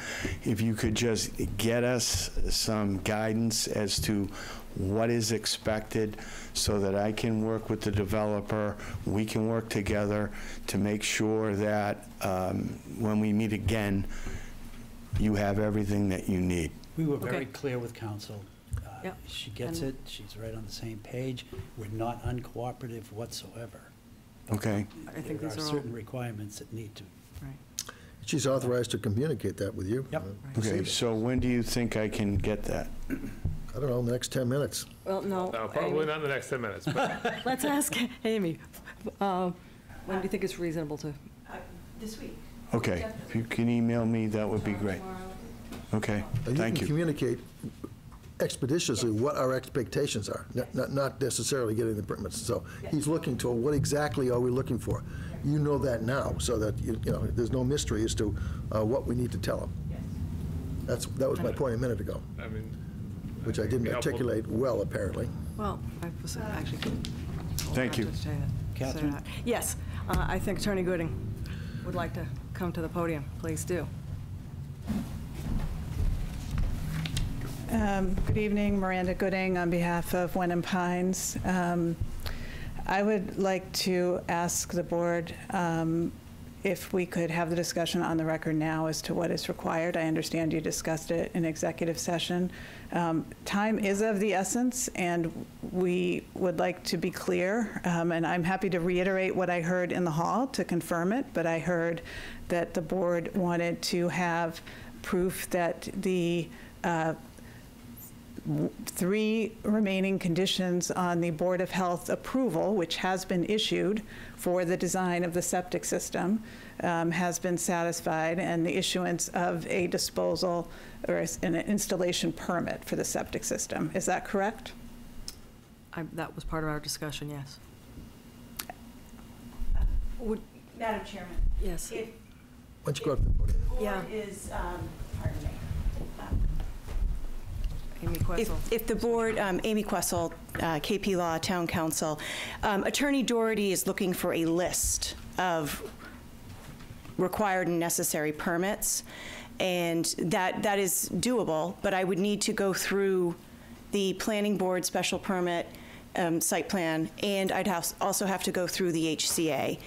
If you could just get us some guidance as to what is expected so that I can work with the developer, we can work together to make sure that when we meet again, you have everything that you need. We were very Okay. clear with council. Yep. She gets it. She's right on the same page. We're not uncooperative whatsoever. Okay? I think There these are are all, certain requirements that need to. right. She's authorized to communicate that with you. Yep. Okay, so when do you think I can get that? I don't know, in the next 10 minutes. Well, no. No, probably Amy, not in the next 10 minutes, but Let's ask Amy, when do you think it's reasonable to? This week. Okay, if you can email me, that would be great. Okay, And thank can you. communicate expeditiously what our expectations are, not necessarily getting the permits. So he's looking to, what exactly are we looking for? You know that now, so that, there's no mystery as to what we need to tell him. Yes. That was my point a minute ago, I mean. which I think it'd didn't be helpful. articulate well, apparently. Well, I was actually. Thank you. to say Catherine? that. Yes, I think Attorney Gooding would like to come to the podium. Please do. Good evening, Miranda Gooding on behalf of Wenham Pines. I would like to ask the board if we could have the discussion on the record now as to what is required. I understand you discussed it in executive session. Time is of the essence, and we would like to be clear, and I'm happy to reiterate what I heard in the hall to confirm it, but I heard that the board wanted to have proof that the 3 remaining conditions on the Board of Health approval, which has been issued for the design of the septic system, has been satisfied, and the issuance of a disposal or an installation permit for the septic system. Is that correct? That was part of our discussion, yes. Madam Chairman, Yes. if Why don't you go up to the podium? Yeah. board is, pardon me. Amy Questle. If the board, Amy Questle, KP Law, Town Council, Attorney Doherty is looking for a list of required and necessary permits, and that is doable, but I would need to go through the planning board special permit, site plan, and I'd also have to go through the HCA.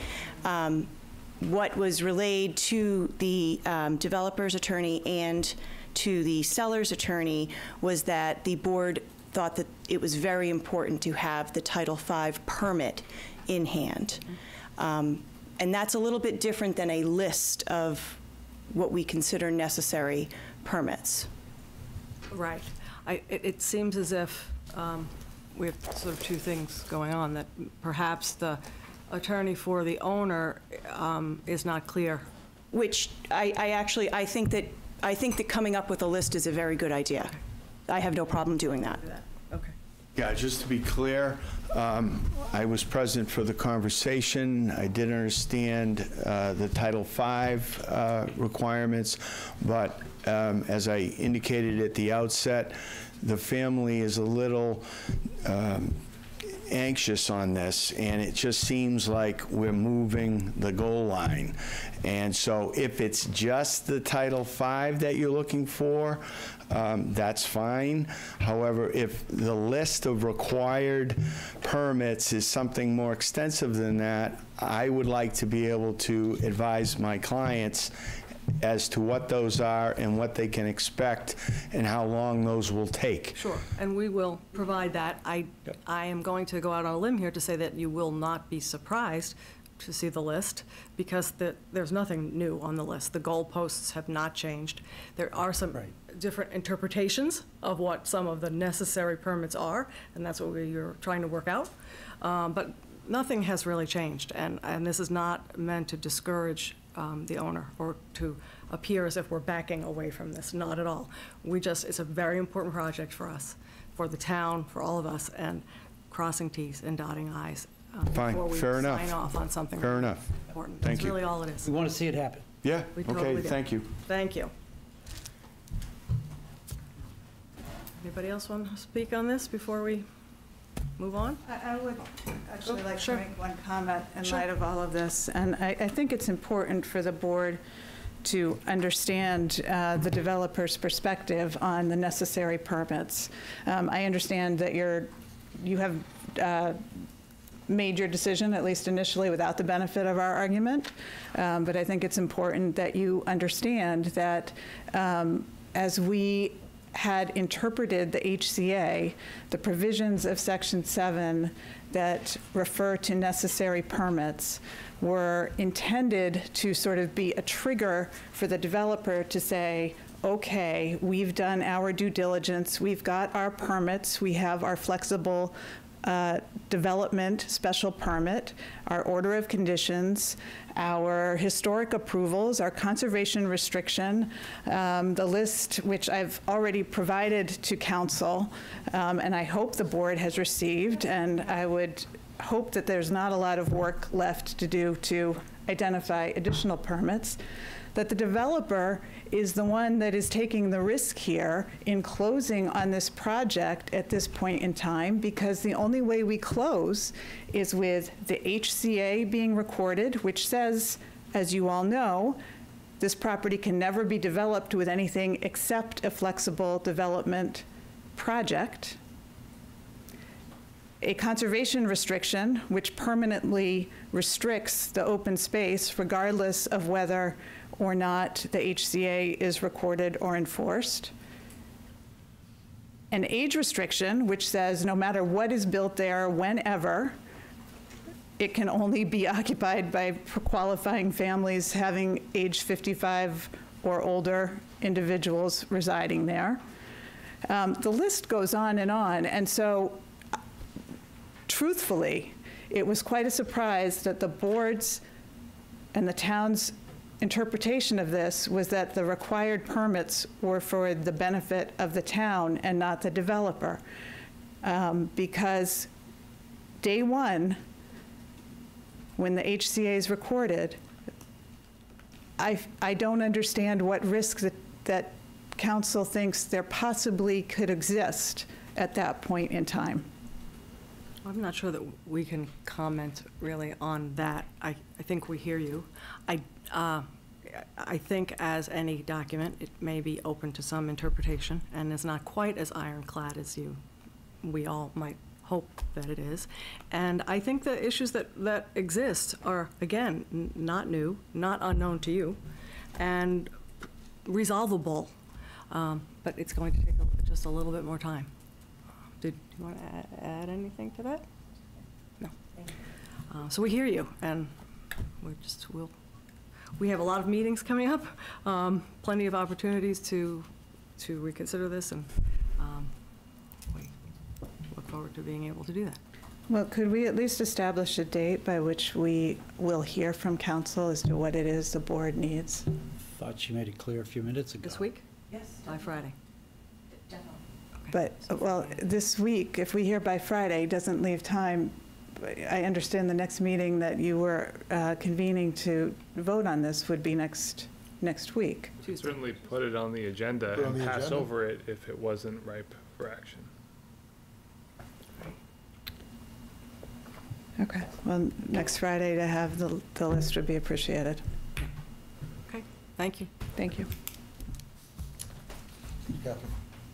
What was relayed to the developer's attorney and to the seller's attorney was that the board thought that it was very important to have the Title V permit in hand. And that's a little bit different than a list of what we consider necessary permits. Right. It seems as if we have sort of two things going on, that perhaps the attorney for the owner is not clear. Which I think that coming up with a list is a very good idea. I have no problem doing that. Okay. Yeah, just to be clear, I was present for the conversation. I did understand the Title V requirements, but as I indicated at the outset, the family is a little anxious on this, and it just seems like we're moving the goal line. And so if it's just the Title V that you're looking for, that's fine. However, if the list of required permits is something more extensive than that, I would like to be able to advise my clients as to what those are and what they can expect and how long those will take. Sure, and we will provide that. I am going to go out on a limb here to say that you will not be surprised to see the list, because there's nothing new on the list. The goalposts have not changed. There are some different interpretations of what some of the necessary permits are, and that's what we're trying to work out. But nothing has really changed, and this is not meant to discourage the owner or to appear as if we're backing away from this. Not at all. It's a very important project for us, for the town, for all of us, and crossing Ts and dotting Is Fine, before we fair enough. sign off on something Fair enough. important. Thank That's you. really all it is. We want to see it happen. Yeah, We okay, totally do. thank you. Thank you. Anybody else want to speak on this before we move on? I would actually like to sure. make one comment in Sure. light of all of this. And I think it's important for the board to understand the developer's perspective on the necessary permits. I understand that you have made your decision, at least initially, without the benefit of our argument. But I think it's important that you understand that as we had interpreted the HCA, the provisions of Section 7 that refer to necessary permits were intended to sort of be a trigger for the developer to say, okay, we've done our due diligence, we've got our permits, we have our flexible development special permit, our order of conditions, our historic approvals, our conservation restriction, the list which I've already provided to council, and I hope the board has received, and I would hope that there's not a lot of work left to do to identify additional permits, that the developer is the one that is taking the risk here in closing on this project at this point in time, because the only way we close is with the HCA being recorded, which says, as you all know, this property can never be developed with anything except a flexible development project. A conservation restriction, which permanently restricts the open space regardless of whether or not the HCA is recorded or enforced. An age restriction, which says no matter what is built there, whenever, it can only be occupied by qualifying families having age 55 or older individuals residing there. The list goes on, and so truthfully, it was quite a surprise that the board's and the town's interpretation of this was that the required permits were for the benefit of the town and not the developer. Because day one, when the HCA is recorded, I don't understand what risk that council thinks there possibly could exist at that point in time. I'm not sure that we can comment really on that. I think we hear you. I think as any document, it may be open to some interpretation and is not quite as ironclad as we all might hope that it is. And I think the issues that exist are, again, not new, not unknown to you, and resolvable. But it's going to take just a little bit more time. Did you want to add anything to that? No. So we hear you, and we have a lot of meetings coming up, plenty of opportunities to reconsider this, and we look forward to being able to do that. Well, could we at least establish a date by which we will hear from council as to what it is the board needs? Thought she made it clear a few minutes ago. This week? Yes. By Friday? Definitely. But, well, this week, if we hear by Friday, doesn't leave time. I understand the next meeting that you were convening to vote on this would be next week. Could certainly put it on the agenda Put it on and the pass agenda. over it if it wasn't ripe for action. Okay, well, next Friday to have the list would be appreciated. Okay, thank you. Thank you. Catherine?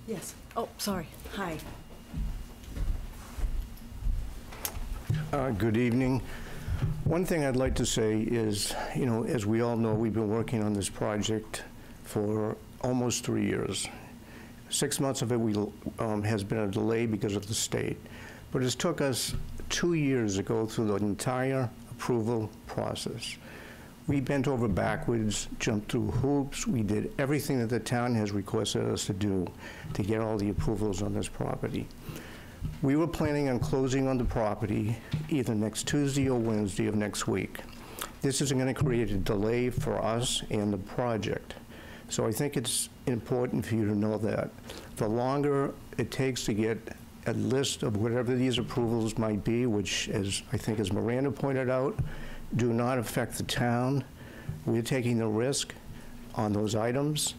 Yes. Oh, sorry. Hi. Good evening. One thing I'd like to say is, as we all know, we've been working on this project for almost 3 years. 6 months of it has been a delay because of the state, but it's took us 2 years to go through the entire approval process. We bent over backwards, jumped through hoops. We did everything that the town has requested us to do to get all the approvals on this property. We were planning on closing on the property either next Tuesday or Wednesday of next week. This is going to create a delay for us and the project. So I think it's important for you to know that. The longer it takes to get a list of whatever these approvals might be, which, as I think as Miranda pointed out, do not affect the town. We're taking the risk on those items.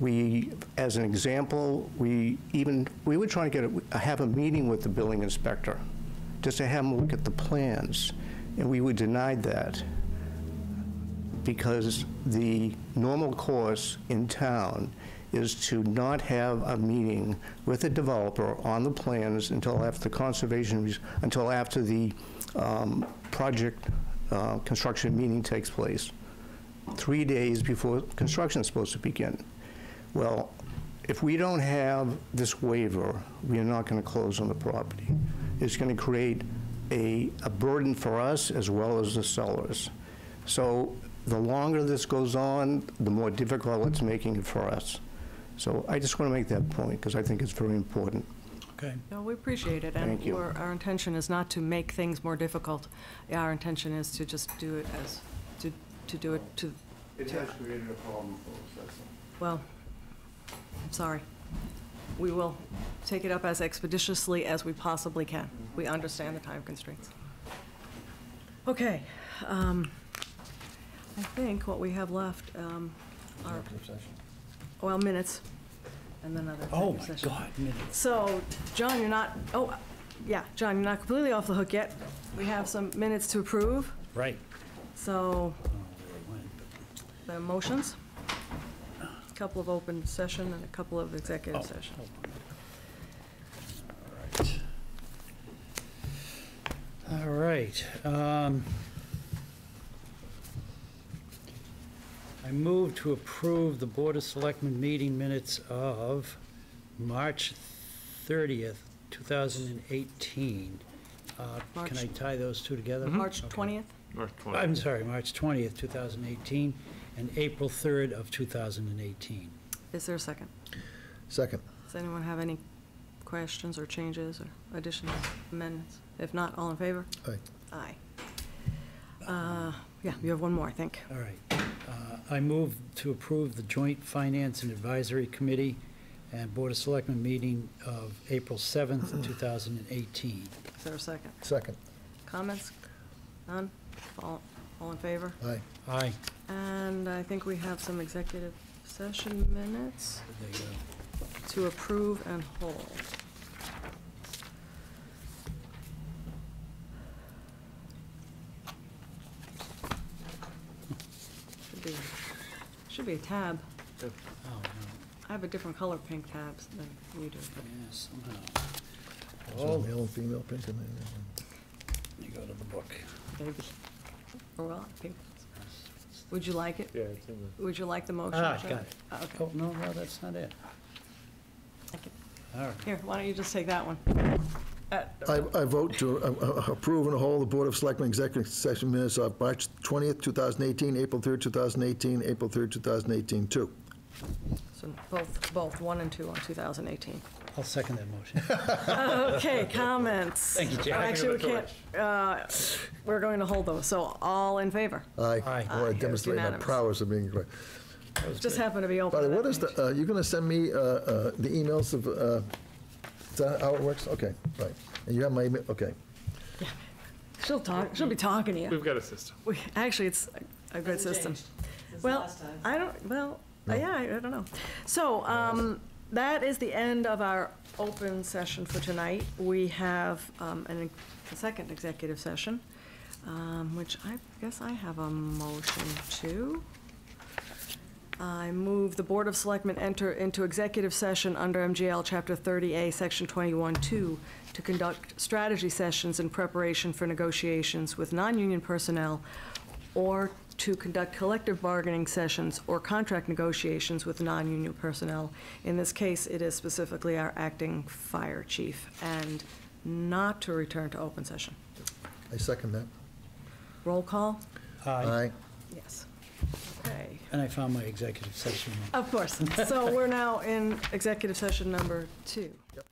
We, as an example, we were trying to have a meeting with the building inspector just to have him look at the plans, and we were denied that because the normal course in town is to not have a meeting with the developer on the plans until after the project construction meeting takes place, 3 days before construction is supposed to begin. Well, if we don't have this waiver, we are not going to close on the property. It's going to create a burden for us as well as the sellers. So the longer this goes on, the more difficult it's making it for us. So I just want to make that point because I think it's very important. Okay. No, we appreciate it, and Thank you. our intention is not to make things more difficult. Our intention is to just do it to do it to. It has created a problem for us, that's all. Well, I'm sorry. We will take it up as expeditiously as we possibly can. We understand the time constraints. Okay. I think what we have left are, well, minutes, and then other Oh, executive my session. God, minutes. So, John, you're not, John, you're not completely off the hook yet. We have some minutes to approve, Right. so I don't know where it went, but- the motions, a couple of open session and a couple of executive Oh, session. hold on. All right. I move to approve the Board of Selectmen meeting minutes of March 30th, 2018. Can I tie those two together? March Okay. 20th? North 20. I'm sorry, March 20th, 2018, and April 3rd of 2018. Is there a second? Second. Does anyone have any questions or changes or additions, amendments? If not, all in favor? Aye. Aye. Yeah, you have one more, I think. All right. I move to approve the Joint Finance and Advisory Committee and Board of Selectmen meeting of April 7th, 2018. Is there a second? Second. Comments? None? All in favor? Aye. Aye. And I think we have some executive session minutes There you go. to approve and hold. Should be a tab. Oh, no. I have a different color pink tabs than you do. but- Yeah, somehow. Is Oh, there male and female pink in there? you go to the book. Maybe. Or well, pink. Would you like it? Yeah, it's in the. Would you like the motion? Ah, John? got it. Okay. Oh, no, that's not it. Thank you. All right. Here, why don't you just take that one? I vote to approve and hold the Board of Selectmen executive session minutes of March 20th, 2018, April 3rd, 2018, April 3rd, 2018, too. So both 1 and 2 on 2018. I'll second that motion. Okay, comments. Thank you, Jack. Actually, we can't, we're going to hold those, so all in favor? Aye. Aye. I want to demonstrate my unanimous. prowess of being correct. Just happened to be open. By the way, on what is that the, page. you're going to send me the emails of, is that how it works? Okay, right. And you have my email, okay. She'll be talking to you. We've got a system. Actually, it's a good system. Well, I don't, well, yeah, I don't know. So, that is the end of our open session for tonight. We have a second executive session, which I guess I have a motion to. I move the Board of Selectmen enter into executive session under MGL Chapter 30A, Section 21-2, to conduct strategy sessions in preparation for negotiations with non-union personnel, or to conduct collective bargaining sessions or contract negotiations with non-union personnel. In this case, it is specifically our acting fire chief, and not to return to open session. I second that. Roll call? Aye. Yes. Okay. And I found my executive session. Of course. So we're now in executive session number 2. Yep.